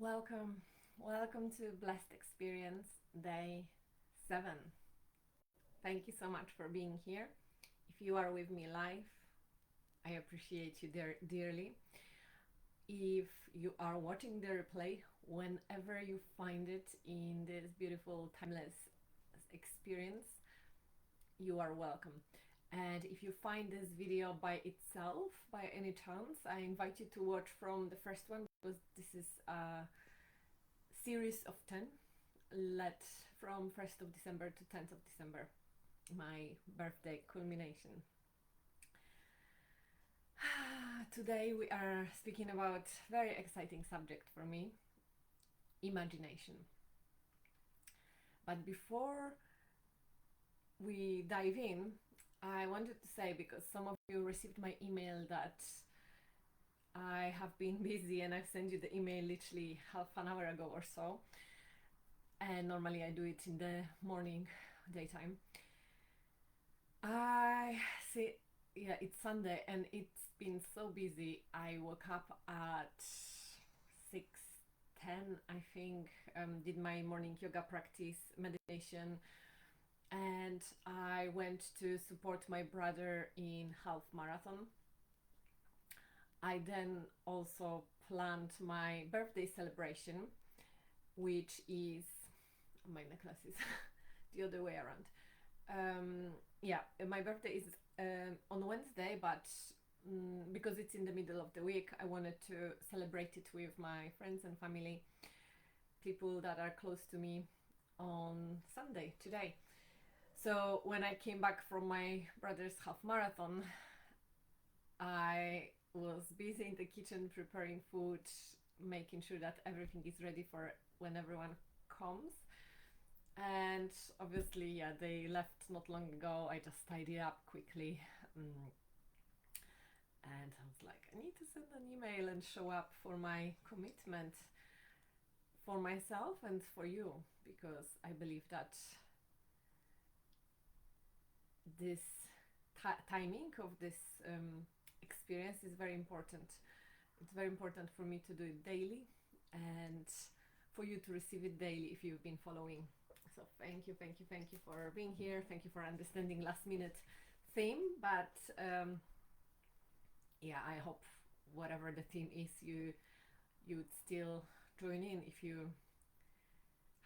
Welcome, welcome to Blessed Experience Day 7. Thank you so much for being here. If you are with me live, I appreciate you dearly. If you are watching the replay, whenever you find it in this beautiful timeless experience, you are welcome. And if you find this video by itself, by any chance, I invite you to watch from the first one, because this is a series of 10 led from 1st of December to 10th of December, my birthday culmination. Today we are speaking about a very exciting subject for me, imagination. But before we dive in, I wanted to say, because some of you received my email, that I have been busy and I've sent you the email literally half an hour ago or so, and normally I do it in the morning, daytime. I see, yeah, it's Sunday and it's been so busy. I woke up at 6:10, I think, did my morning yoga practice, meditation, and I went to support my brother in half marathon. I then also planned my birthday celebration, which is my necklaces the other way around. Yeah, my birthday is on Wednesday, but because it's in the middle of the week, I wanted to celebrate it with my friends and family, people that are close to me, on Sunday, today. So when I came back from my brother's half marathon, I was busy in the kitchen preparing food, making sure that everything is ready for when everyone comes. And obviously, yeah, they left not long ago. I just tidied up quickly. And I was like, I need to send an email and show up for my commitment for myself and for you, because I believe that this timing of this experience is very important. It's very important for me to do it daily and for you to receive it daily if you've been following. So thank you for being here. Thank you for understanding last minute theme. But yeah, I hope whatever the theme is, you'd still join in if you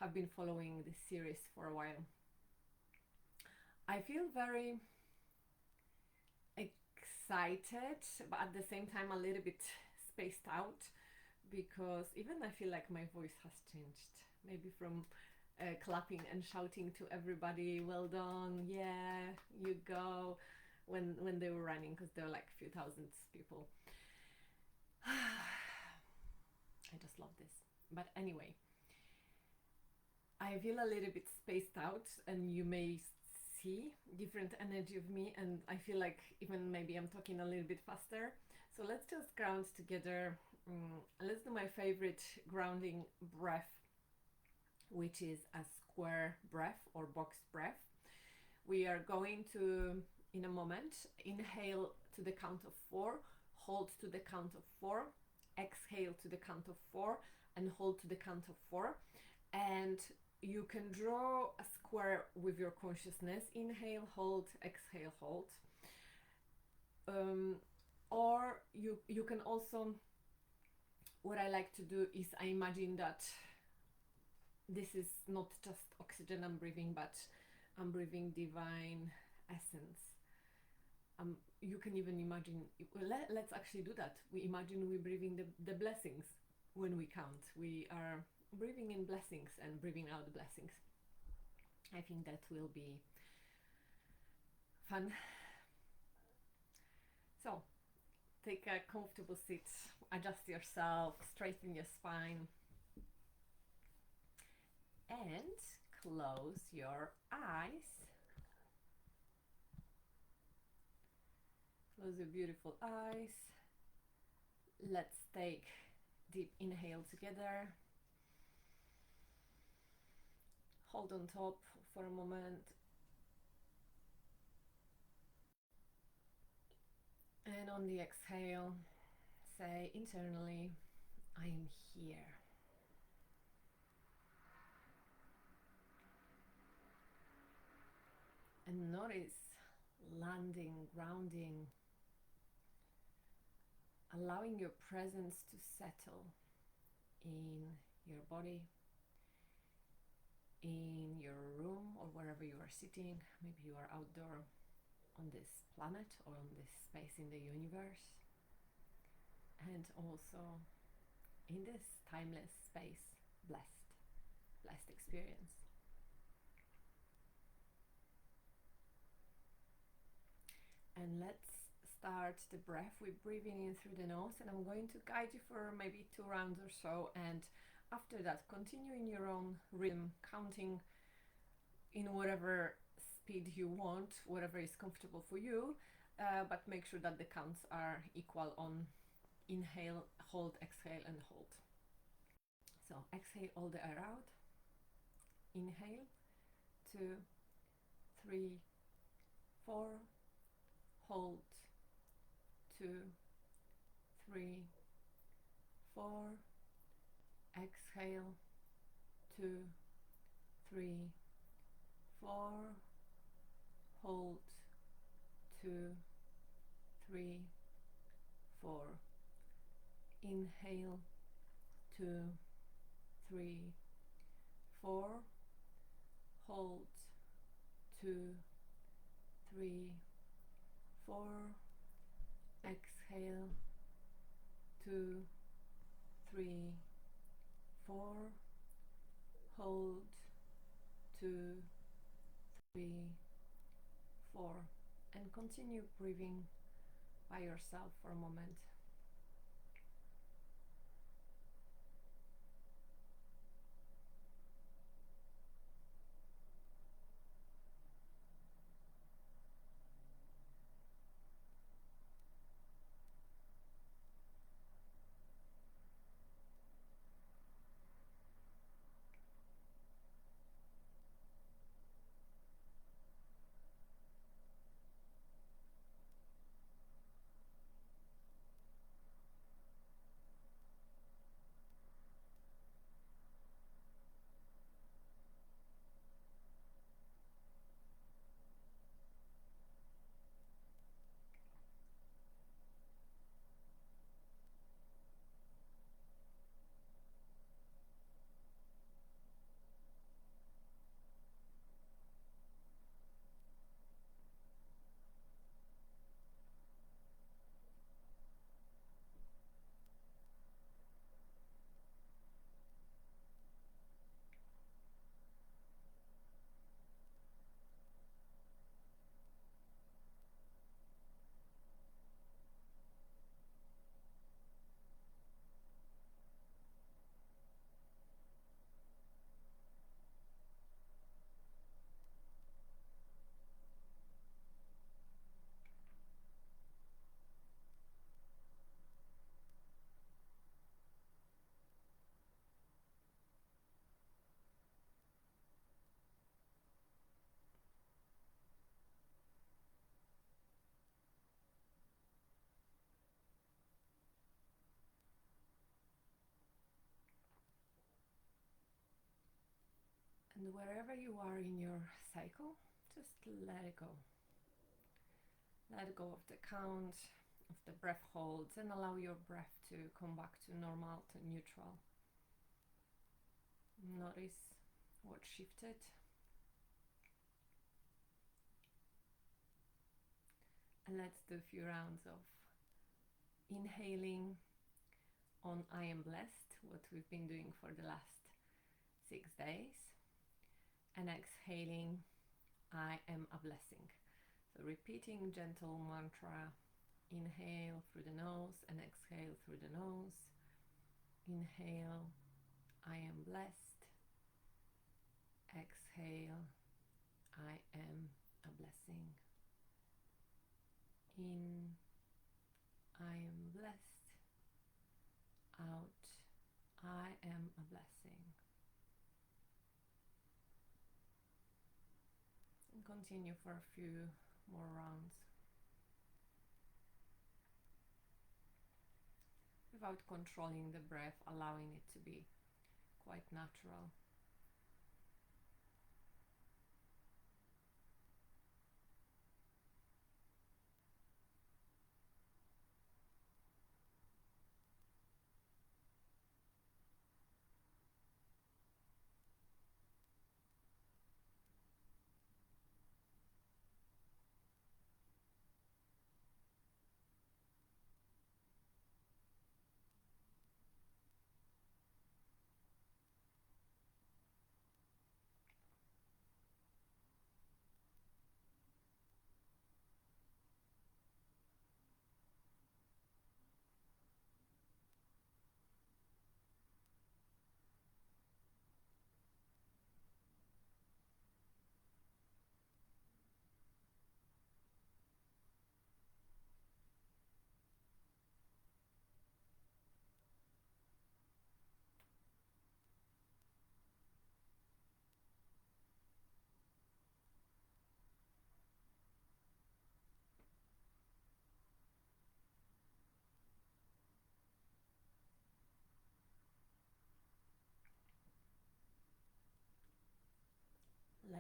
have been following this series for a while. I feel very excited, but at the same time a little bit spaced out, because even I feel like my voice has changed, maybe from clapping and shouting to everybody, well done, yeah, you go, when they were running, because there were like a few thousand people. I just love this. But anyway, I feel a little bit spaced out, and you may see different energy of me, and I feel like even maybe I'm talking a little bit faster. So let's just ground together. Let's do my favorite grounding breath, which is a square breath or box breath. We are going to, in a moment, inhale to the count of 4, hold to the count of 4, exhale to the count of 4, and hold to the count of 4. And you can draw a square with your consciousness. Inhale, hold, exhale, hold. Or you can also, what I like to do is I imagine that this is not just oxygen I'm breathing, but I'm breathing divine essence. You can even imagine, let's actually do that. We imagine we're breathing the blessings when we count. We are breathing in blessings and breathing out blessings. I think that will be fun. So take a comfortable seat, adjust yourself, straighten your spine, and close your eyes. Close your beautiful eyes. Let's take deep inhale together. Hold on top for a moment. And on the exhale, say internally, I am here. And notice landing, grounding, allowing your presence to settle in your body, in your room, or wherever you are sitting. Maybe you are outdoor on this planet or on this space in the universe, and also in this timeless space, blessed experience. And let's start the breath with breathing in through the nose, and I'm going to guide you for maybe 2 rounds or so, and after that continue in your own rhythm, counting in whatever speed you want, whatever is comfortable for you, but make sure that the counts are equal on inhale, hold, exhale, and hold. So exhale all the air out, inhale, 2, 3, 4, hold, 2, 3, 4, exhale, 2, 3, 4, hold, 2, 3, 4, inhale, 2, 3, 4, hold, 2, 3, 4, exhale, 2, 3, 4, hold, 2, 3, 4, and continue breathing by yourself for a moment. And wherever you are in your cycle, just let it go. Let go of the count, of the breath holds, and allow your breath to come back to normal, to neutral. Notice what shifted. And let's do a few rounds of inhaling on I am blessed, what we've been doing for the last 6 days, and exhaling I am a blessing. So repeating gentle mantra, inhale through the nose and exhale through the nose. Inhale, I am blessed. Exhale, I am a blessing. In, I am blessed. Out, I am a blessing. And continue for a few more rounds without controlling the breath, allowing it to be quite natural.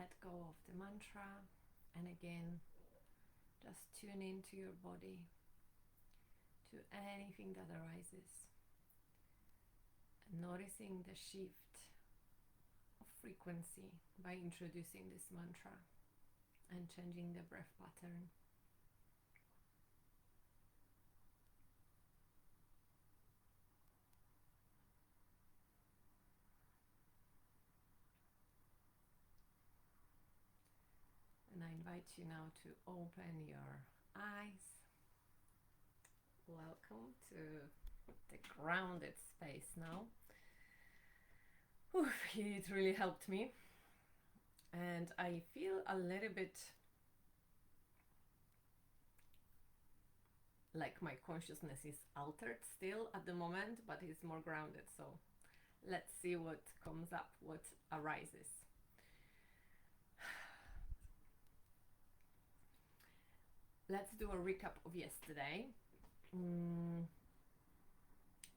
let go of the mantra, and again, just tune into your body, to anything that arises, and noticing the shift of frequency by introducing this mantra and changing the breath pattern. And I invite you now to open your eyes. Welcome to the grounded space now. Oof, it really helped me. And I feel a little bit like my consciousness is altered still at the moment, but it's more grounded. So let's see what comes up, what arises. Let's do a recap of yesterday.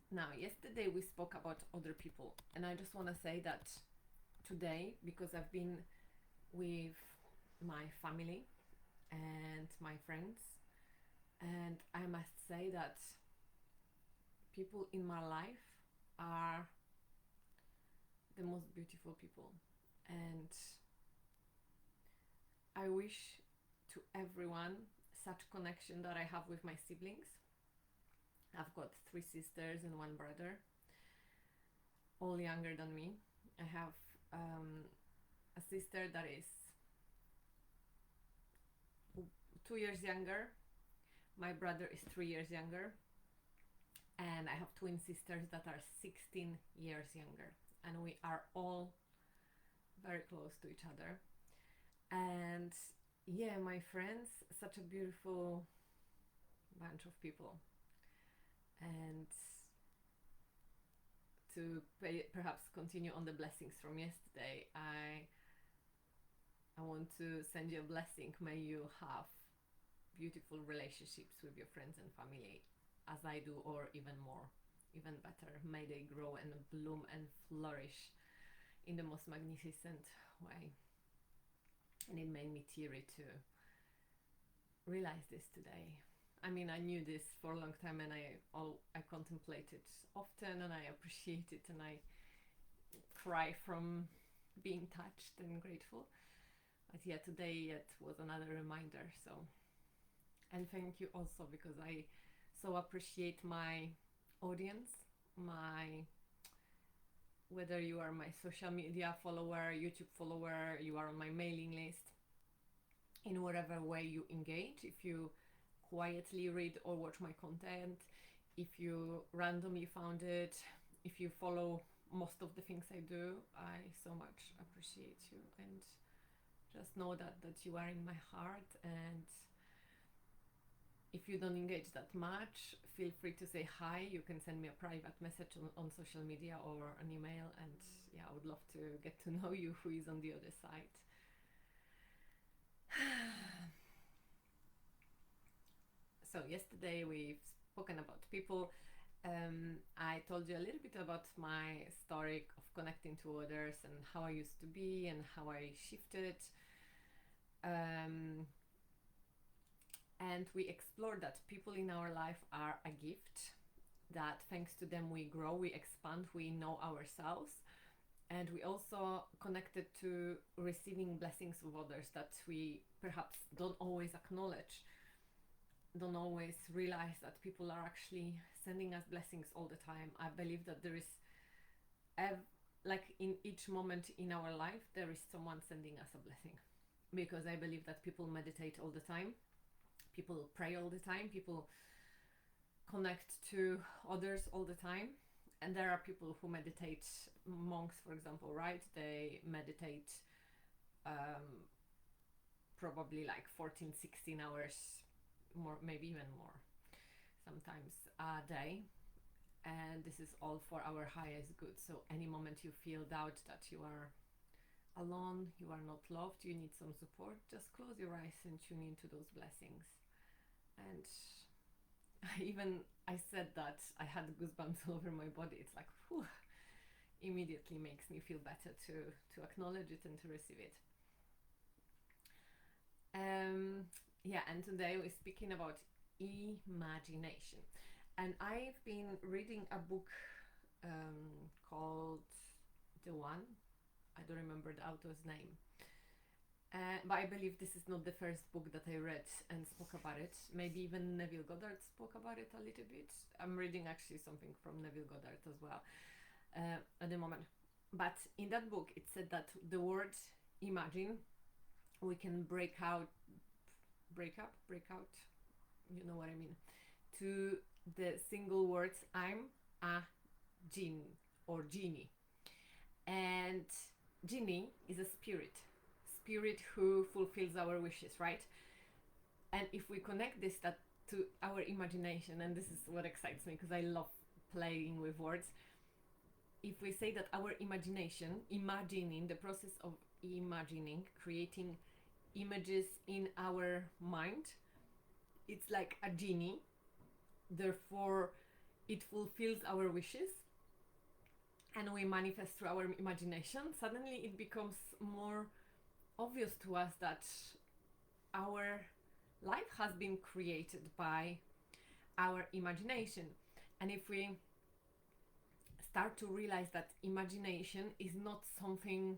Now, yesterday we spoke about other people, and I just want to say that today, because I've been with my family and my friends, and I must say that people in my life are the most beautiful people, and I wish to everyone such connection that I have with my siblings. I've got 3 sisters and 1 brother, all younger than me. I have a sister that is 2 years younger. My brother is 3 years younger. And I have twin sisters that are 16 years younger. And we are all very close to each other. And yeah, my friends, such a beautiful bunch of people. And to perhaps continue on the blessings from yesterday, I want to send you a blessing. May you have beautiful relationships with your friends and family, as I do, or even more, even better. May they grow and bloom and flourish in the most magnificent way. And it made me teary to realize this today. I mean, I knew this for a long time, and I contemplate it often, and I appreciate it, and I cry from being touched and grateful. But yeah, today it was another reminder. So, and thank you also, because I so appreciate my audience, whether you are my social media follower, YouTube follower, you are on my mailing list, in whatever way you engage, if you quietly read or watch my content, if you randomly found it, if you follow most of the things I do, I so much appreciate you, and just know that you are in my heart. And if you don't engage that much, feel free to say hi. You can send me a private message on social media or an email, and yeah, I would love to get to know you, who is on the other side. So yesterday we've spoken about people. I told you a little bit about my story of connecting to others and how I used to be and how I shifted. And we explored that people in our life are a gift, that thanks to them we grow, we expand, we know ourselves. And we also connected to receiving blessings of others that we perhaps don't always acknowledge, don't always realize that people are actually sending us blessings all the time. I believe that there is, like in each moment in our life, there is someone sending us a blessing. Because I believe that people meditate all the time, people pray all the time, people connect to others all the time. And there are people who meditate, monks, for example, right? They meditate probably like 14, 16 hours, more, maybe even more, sometimes a day. And this is all for our highest good. So any moment you feel doubt that you are alone, you are not loved, you need some support, just close your eyes and tune into those blessings. And I said that I had goosebumps all over my body. It's like, whew, immediately makes me feel better to acknowledge it and to receive it. Yeah, and today we're speaking about imagination. And I've been reading a book called The One. I don't remember the author's name. But I believe this is not the first book that I read and spoke about it. Maybe even Neville Goddard spoke about it a little bit. I'm reading actually something from Neville Goddard as well at the moment. But in that book, it said that the word imagine, we can break out, you know what I mean, to the single words, I'm a jinn or genie. And genie is a spirit who fulfills our wishes, right? And if we connect this that to our imagination, and this is what excites me because I love playing with words, if we say that our imagination, imagining, the process of imagining, creating images in our mind, it's like a genie, therefore it fulfills our wishes and we manifest through our imagination. Suddenly it becomes more obvious to us that our life has been created by our imagination. And if we start to realize that imagination is not something,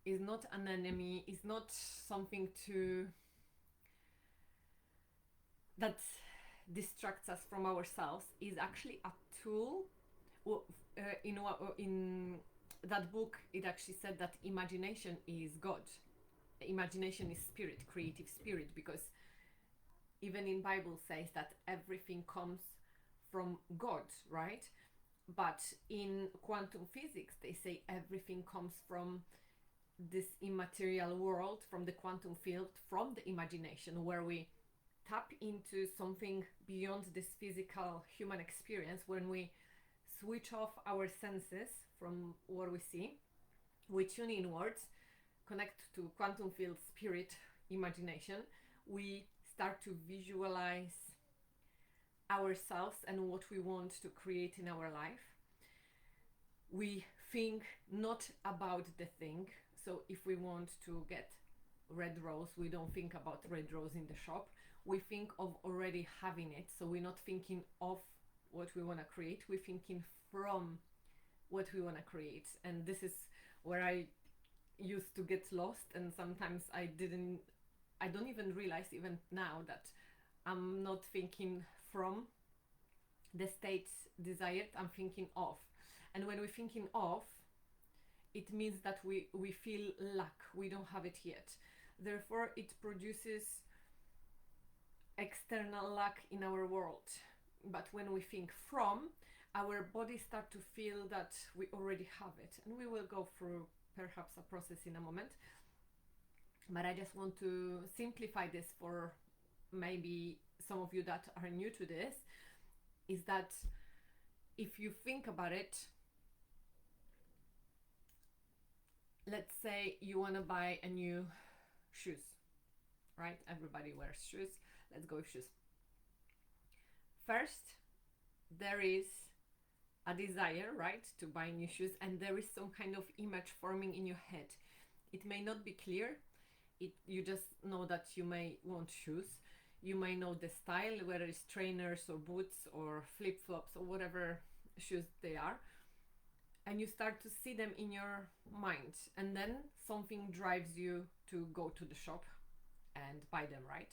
is not an enemy, is not something to that distracts us from ourselves, is actually a tool. In that book, it actually said that imagination is God. Imagination is spirit, creative spirit, because even in Bible says that everything comes from God, right? But in quantum physics, they say everything comes from this immaterial world, from the quantum field, from the imagination, where we tap into something beyond this physical human experience. When we switch off our senses from what we see, we tune inwards, connect to quantum field, spirit, imagination, we start to visualize ourselves and what we want to create in our life. We think not about the thing. So if we want to get red rose, we don't think about red rose in the shop. We think of already having it. So we're not thinking of what we want to create. We're thinking from what we want to create. And this is where I used to get lost, and sometimes I don't even realize even now that I'm not thinking from the state desired, I'm thinking of. And when we're thinking of, it means that we feel lack, we don't have it yet. Therefore, it produces external lack in our world. But when we think from, our body start to feel that we already have it. And we will go through perhaps a process in a moment. But I just want to simplify this for maybe some of you that are new to this, is that if you think about it, let's say you want to buy a new shoes, right? Everybody wears shoes. Let's go with shoes. First, there is a desire, right, to buy new shoes, and there is some kind of image forming in your head. It may not be clear. You just know that you may want shoes. You may know the style, whether it's trainers or boots or flip-flops or whatever shoes they are. And you start to see them in your mind. And then something drives you to go to the shop and buy them, right?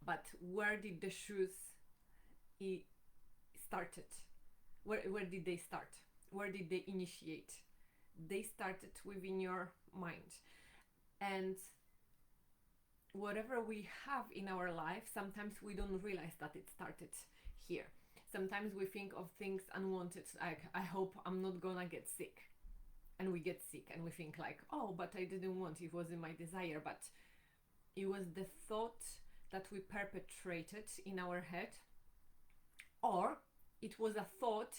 But where did the shoes started? Where did they start? Where did they initiate? They started within your mind. And whatever we have in our life, sometimes we don't realize that it started here. Sometimes we think of things unwanted, like, I hope I'm not gonna get sick. And we get sick and we think like, oh, but I didn't want, it wasn't my desire. But it was the thought that we perpetrated in our head, or it was a thought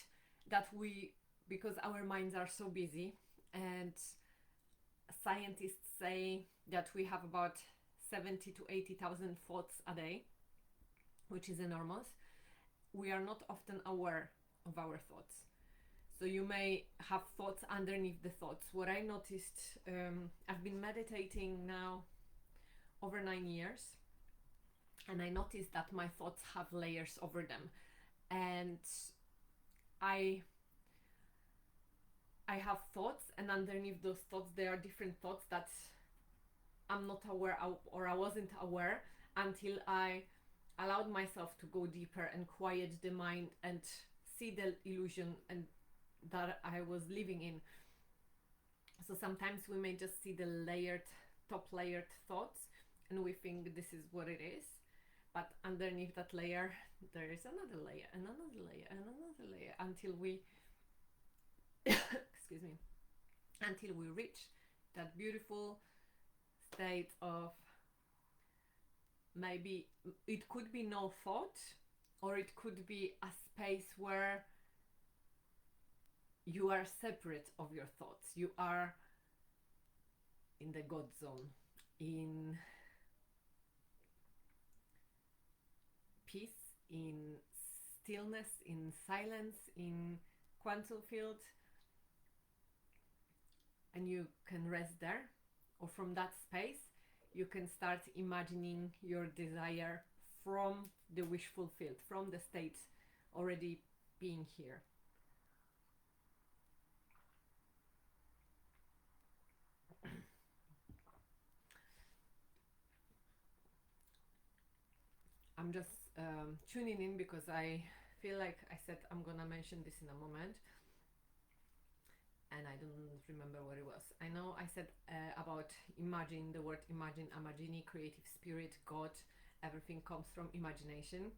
that we, because our minds are so busy, and scientists say that we have about 70 to 80,000 thoughts a day, which is enormous. We are not often aware of our thoughts. So you may have thoughts underneath the thoughts. What I noticed, I've been meditating now over 9 years, and I noticed that my thoughts have layers over them, and I have thoughts, and underneath those thoughts there are different thoughts that I'm not aware of, or I wasn't aware until I allowed myself to go deeper and quiet the mind and see the illusion and that I was living in. So sometimes we may just see the top layered thoughts, and we think this is what it is, but underneath that layer there is another layer and another layer and another layer until we excuse me, until we reach that beautiful state of, maybe it could be no thought, or it could be a space where you are separate of your thoughts. You are in the God zone, in peace, in stillness, in silence, in quantum field, and you can rest there. Or from that space you can start imagining your desire from the wish fulfilled, from the state already being here. I'm just tuning in because I feel like I said I'm gonna mention this in a moment, and I don't remember what it was. I know I said about imagine, the word imagine, imagini, creative spirit, God, everything comes from imagination.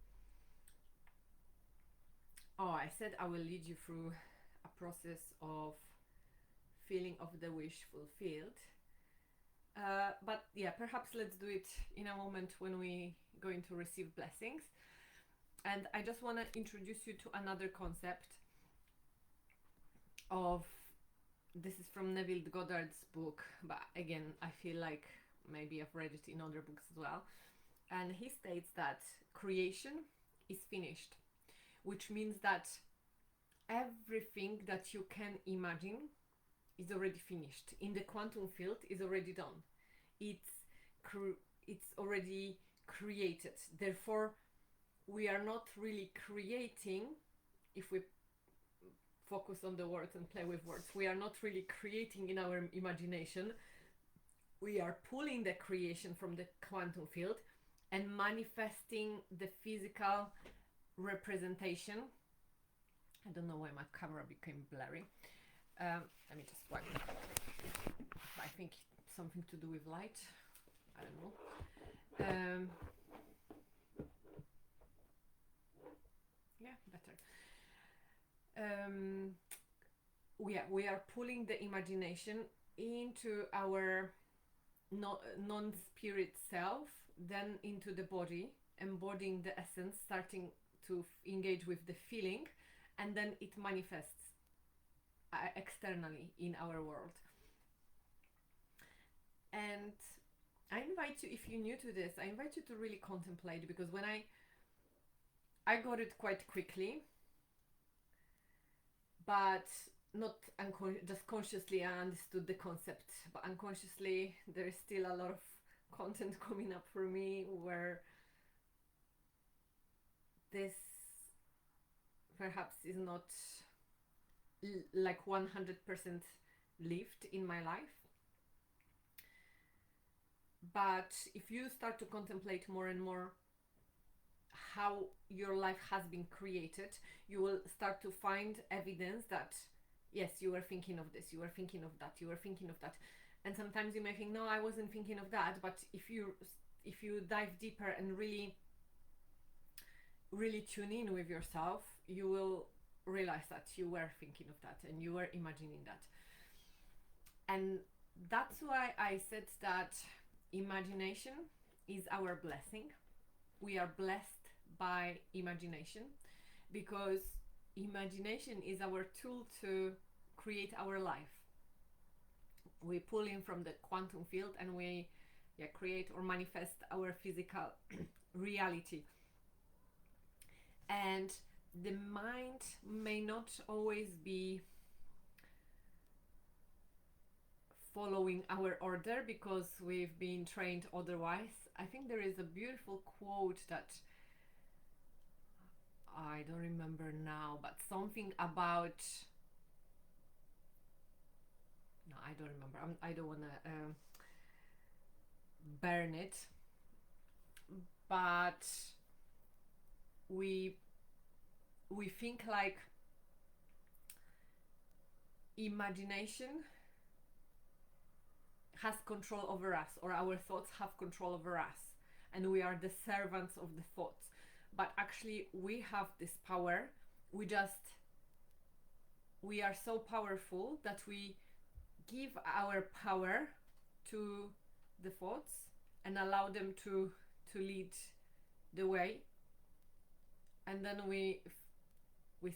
Oh, I said I will lead you through a process of feeling of the wish fulfilled. But yeah, perhaps let's do it in a moment when we going to receive blessings. And I just want to introduce you to another concept of, this is from Neville Goddard's book, but again I feel like maybe I've read it in other books as well. And he states that creation is finished, which means that everything that you can imagine is already finished. In the quantum field is already done. It's already created. Therefore, we are not really creating, if we focus on the words and play with words, we are not really creating in our imagination. We are pulling the creation from the quantum field and manifesting the physical representation. I don't know why my camera became blurry. Let me just wipe it. I think something to do with light. I don't know. Yeah, better. We are pulling the imagination into our non-spirit self, then into the body, embodying the essence, starting to engage with the feeling, and then it manifests externally in our world. And I invite you, if you're new to this, I invite you to really contemplate, because when I got it quite quickly, but not just consciously I understood the concept, but unconsciously there is still a lot of content coming up for me where this perhaps is not like 100% lived in my life. But if you start to contemplate more and more how your life has been created, you will start to find evidence that yes, you were thinking of this, you were thinking of that, you were thinking of that. And sometimes you may think, no, I wasn't thinking of that. But if you dive deeper and really tune in with yourself, you will realize that you were thinking of that and you were imagining that. And that's why I said that imagination is our blessing. We are blessed by imagination, because imagination is our tool to create our life. We pull in from the quantum field and we create or manifest our physical reality. And the mind may not always be following our order because we've been trained otherwise. I think there is a beautiful quote that I don't remember now, but something about, no, I don't remember. I don't want to burn it, but we think like imagination has control over us, or our thoughts have control over us, and we are the servants of the thoughts. But actually we have this power. We are so powerful that we give our power to the thoughts and allow them to lead the way. And then we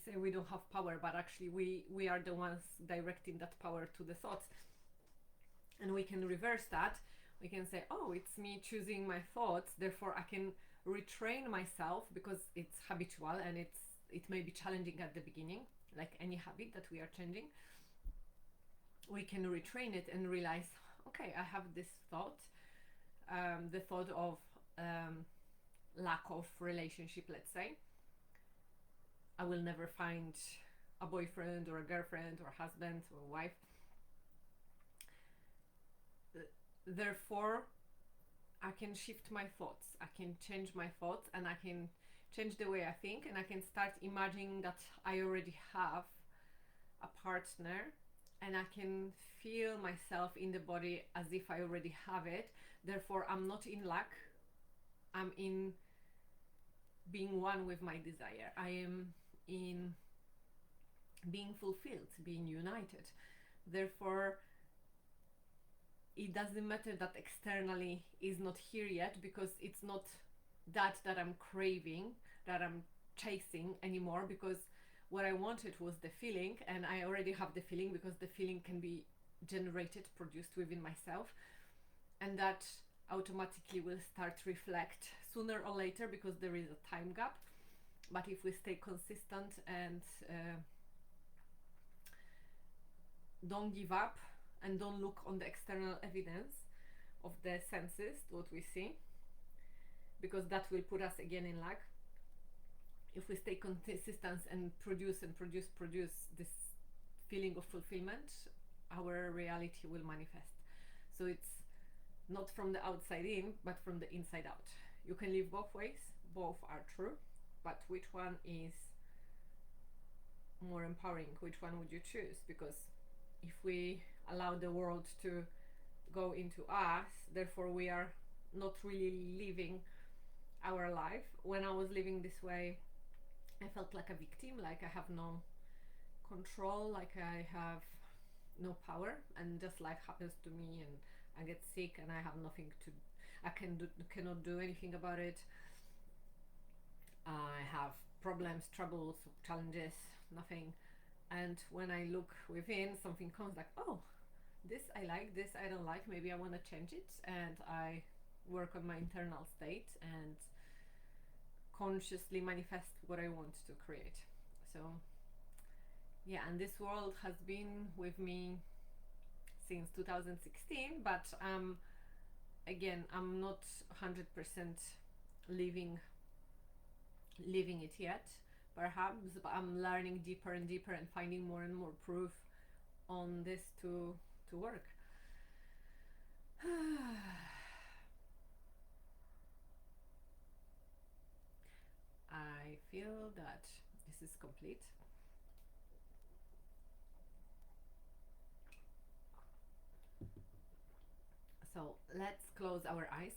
say we don't have power, but actually we are the ones directing that power to the thoughts. And we can reverse that. We can say, oh, it's me choosing my thoughts, therefore I can retrain myself, because it's habitual and it may be challenging at the beginning, like any habit that we are changing. We can retrain it and realize, okay, I have this thought, the thought of lack of relationship, let's say. I will never find a boyfriend or a girlfriend or husband or wife. Therefore, I can shift my thoughts. I can change my thoughts, and I can change the way I think, and I can start imagining that I already have a partner, and I can feel myself in the body as if I already have it. Therefore, I'm not in lack. I'm in being one with my desire. I am in being fulfilled, being united. Therefore, it doesn't matter that externally is not here yet, because it's not that I'm craving, that I'm chasing anymore, because what I wanted was the feeling, and I already have the feeling, because the feeling can be generated, produced within myself, and that automatically will start to reflect sooner or later, because there is a time gap. But if we stay consistent and don't give up, and don't look on the external evidence of the senses, what we see, because that will put us again in lack. If we stay consistent and produce this feeling of fulfillment, our reality will manifest. So it's not from the outside in, but from the inside out. You can live both ways, both are true, but which one is more empowering? Which one would you choose? Because if we allow the world to go into us, therefore we are not really living our life. When I was living this way, I felt like a victim, like I have no control, like I have no power, and just life happens to me, and I get sick, and I have nothing to, cannot do anything about it. I have problems, troubles, challenges, nothing. And when I look within, something comes like, oh, this I like, this I don't like, maybe I want to change it, and I work on my internal state and consciously manifest what I want to create. So yeah, and this world has been with me since 2016, but again, I'm not 100% living it yet, perhaps, but I'm learning deeper and deeper and finding more and more proof on this to work. I feel that this is complete. So let's close our eyes.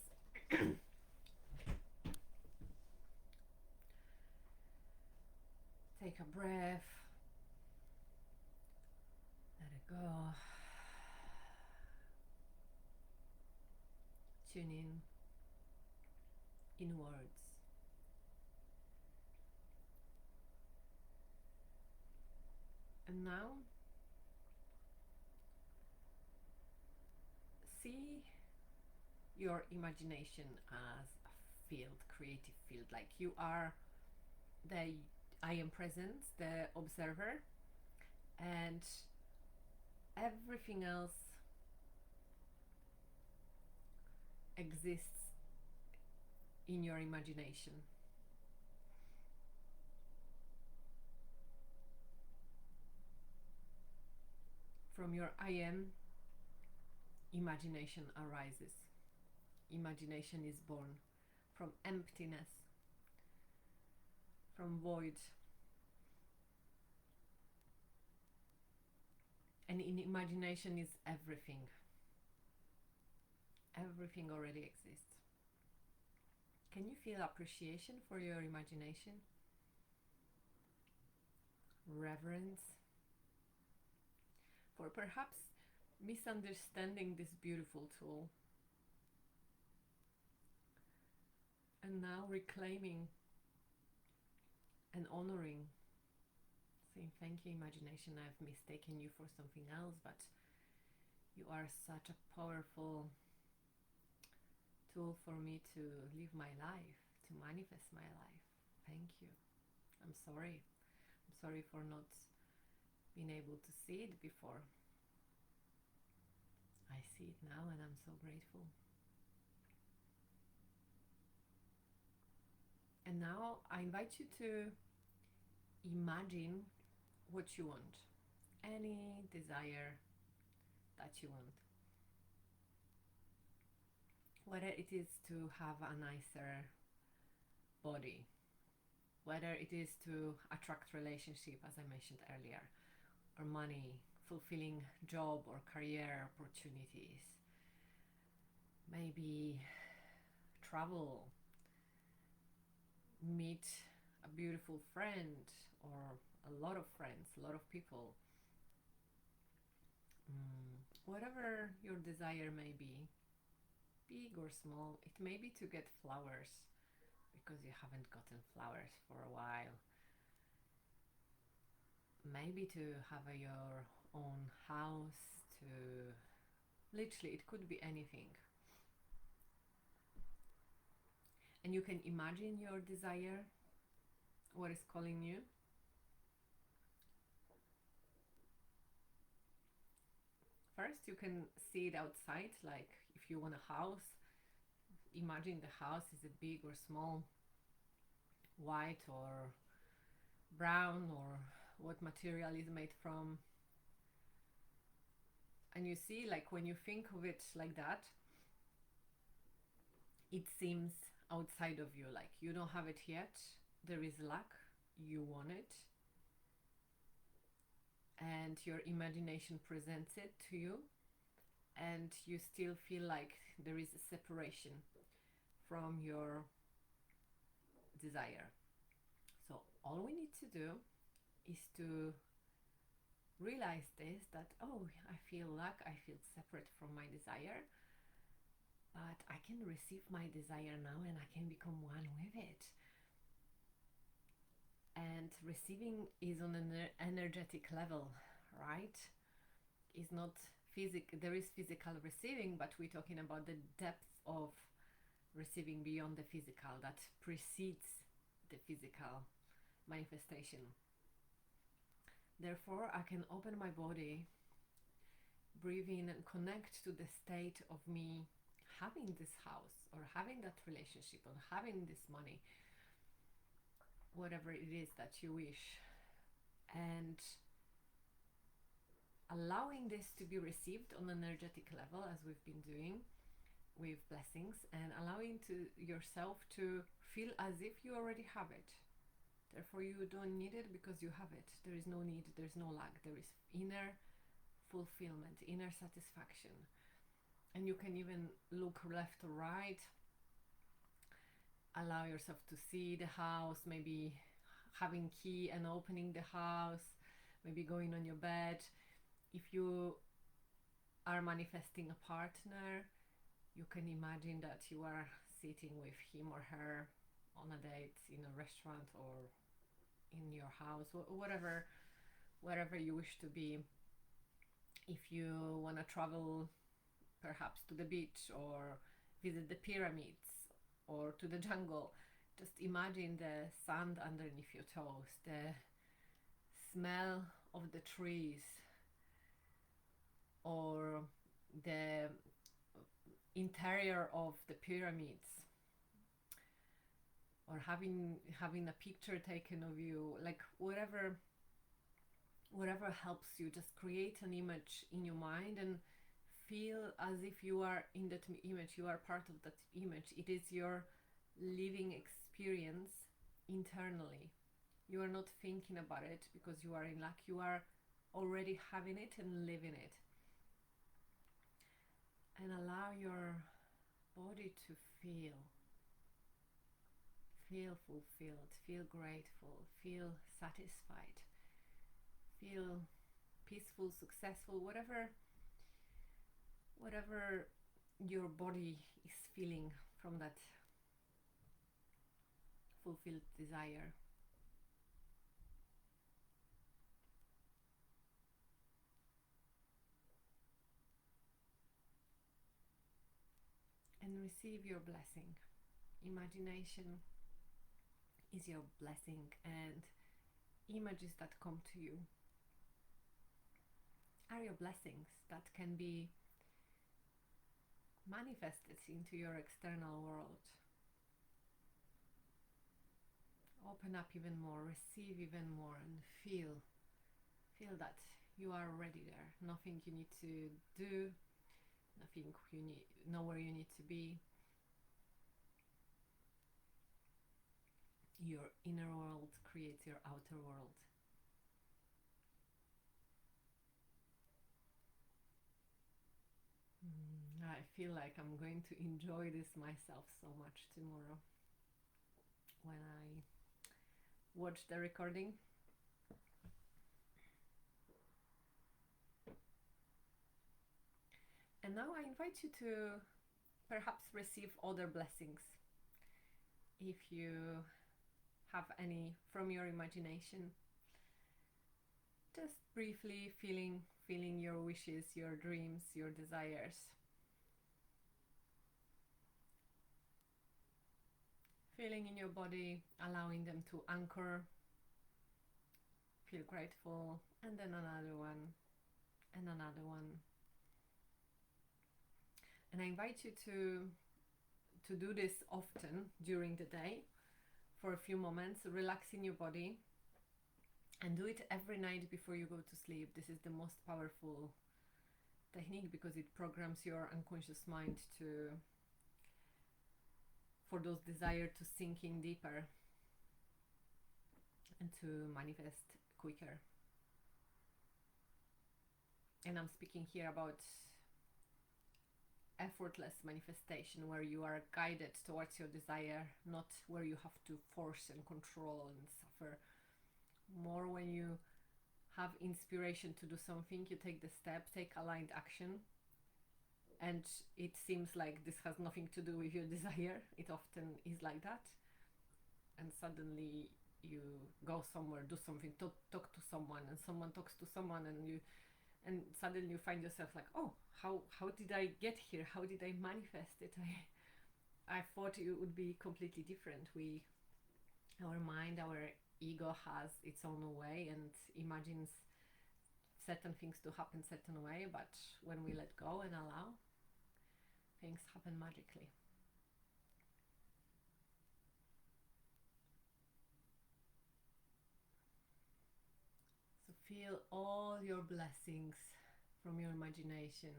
Take a breath. Let it go. Tune in inwards. And now see your imagination as a field, creative field, like you are the I am present, the observer, and everything else exists in your imagination. From your I am, imagination arises. Imagination is born from emptiness, from void. And in imagination is everything. Everything already exists. Can you feel appreciation for your imagination? Reverence for perhaps misunderstanding this beautiful tool. And now reclaiming and honoring, saying thank you, imagination, I've mistaken you for something else, but you are such a powerful tool for me to live my life, to manifest my life. Thank you. I'm sorry. I'm sorry for not being able to see it before. I see it now and I'm so grateful. And now I invite you to imagine what you want, any desire that you want. Whether it is to have a nicer body, whether it is to attract relationship, as I mentioned earlier, or money, fulfilling job or career opportunities, maybe travel, meet a beautiful friend or a lot of friends, a lot of people. Whatever your desire may be, big or small, it may be to get flowers because you haven't gotten flowers for a while. Maybe to have your own house, to literally, it could be anything. And you can imagine your desire, what is calling you. First, you can see it outside, like if you want a house, imagine the house is a big or small, white or brown, or what material is made from. And you see, like when you think of it like that, it seems outside of you, like you don't have it yet, there is lack, you want it, and your imagination presents it to you, and you still feel like there is a separation from your desire. So all we need to do is to realize this, that oh, I feel lack, I feel separate from my desire, but I can receive my desire now and I can become one with it. And receiving is on an energetic level, right? It's not physical. There is physical receiving, but we're talking about the depth of receiving beyond the physical that precedes the physical manifestation. Therefore, I can open my body, breathe in and connect to the state of me having this house or having that relationship or having this money, whatever it is that you wish, and allowing this to be received on an energetic level, as we've been doing with blessings, and allowing to yourself to feel as if you already have it. Therefore, you don't need it because you have it. There is no need, there's no lack, there is inner fulfillment, inner satisfaction. And you can even look left or right, allow yourself to see the house, maybe having key and opening the house, maybe going on your bed. If you are manifesting a partner, you can imagine that you are sitting with him or her on a date in a restaurant or in your house, wherever you wish to be. If you want to travel perhaps to the beach or visit the pyramids or to the jungle, just imagine the sand underneath your toes, the smell of the trees, or the interior of the pyramids, or having a picture taken of you, like whatever helps you. Just create an image in your mind and feel as if you are in that image, you are part of that image. It is your living experience internally. You are not thinking about it because you are in lack, you are already having it and living it. And allow your body to feel fulfilled, feel grateful, feel satisfied, feel peaceful, successful, whatever your body is feeling from that fulfilled desire. And receive your blessing. Imagination is your blessing, and images that come to you are your blessings that can be manifested into your external world. Open up even more, receive even more, and feel that you are already there. Nothing you need to do, nothing you need, nowhere you need to be. Your inner world creates your outer world. I feel like I'm going to enjoy this myself so much tomorrow when I watch the recording. And now I invite you to perhaps receive other blessings. If you have any from your imagination, just briefly feeling your wishes, your dreams, your desires. Feeling in your body, allowing them to anchor. Feel grateful, and then another one, and another one. And I invite you to do this often during the day for a few moments, relax in your body, and do it every night before you go to sleep. This is the most powerful technique because it programs your unconscious mind for those desires to sink in deeper and to manifest quicker. And I'm speaking here about effortless manifestation, where you are guided towards your desire, not where you have to force and control and suffer. More when you have inspiration to do something, you take the step, take aligned action, and it seems like this has nothing to do with your desire. It often is like that. And suddenly you go somewhere, do something, talk to someone, and someone talks to someone, and suddenly you find yourself like, oh, how did I get here? How did I manifest it? I thought it would be completely different. Our mind, our ego has its own way and imagines certain things to happen certain way, but when we let go and allow, things happen magically. So feel all your blessings from your imagination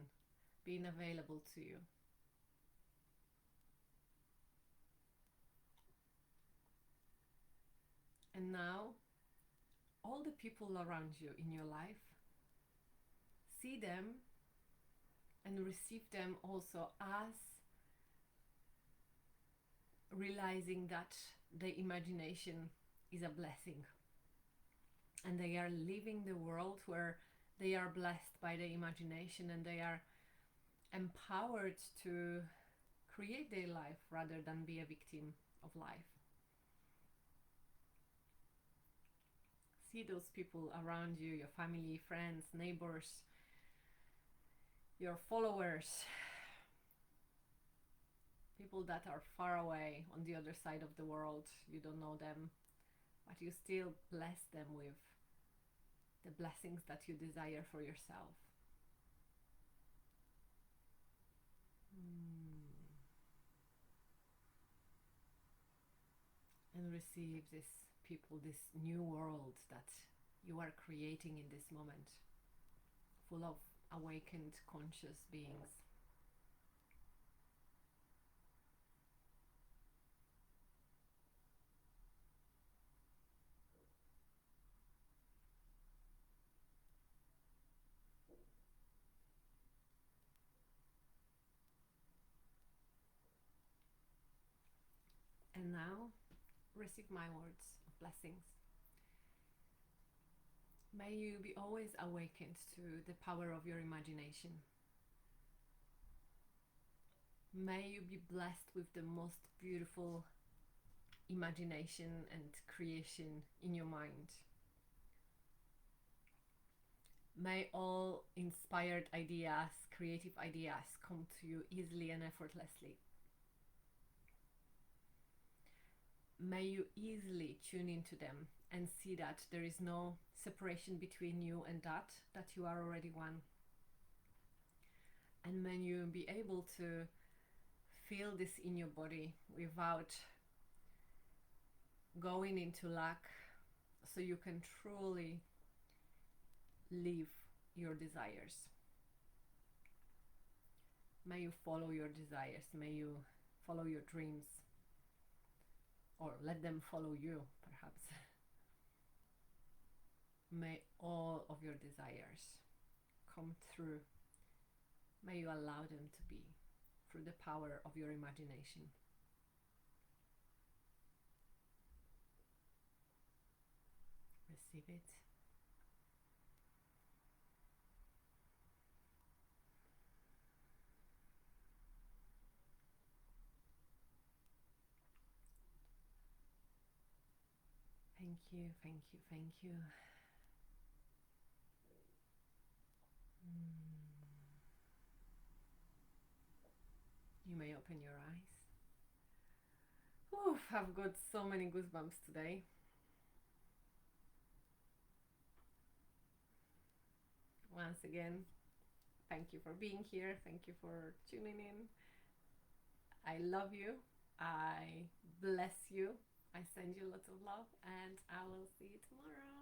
being available to you. And now, all the people around you in your life, see them and receive them also as realizing that the imagination is a blessing. And they are living the world where they are blessed by the imagination, and they are empowered to create their life rather than be a victim of life. See those people around you, your family, friends, neighbors, your followers, people that are far away on the other side of the world. You don't know them, but you still bless them with the blessings that you desire for yourself. And receive this people, this new world that you are creating in this moment, full of awakened conscious beings. And now receive my words of blessings. May you be always awakened to the power of your imagination. May you be blessed with the most beautiful imagination and creation in your mind. May all inspired ideas, creative ideas come to you easily and effortlessly. May you easily tune into them and see that there is no separation between you and that you are already one. And may you be able to feel this in your body without going into lack, so you can truly live your desires. May you follow your desires, may you follow your dreams, or let them follow you, perhaps. May all of your desires come through. May you allow them to be through the power of your imagination. Receive it. Thank you, thank you, thank you. You may open your eyes. Oof, I've got so many goosebumps today. Once again, thank you for being here. Thank you for tuning in. I love you. I bless you. I send you lots of love, and I will see you tomorrow.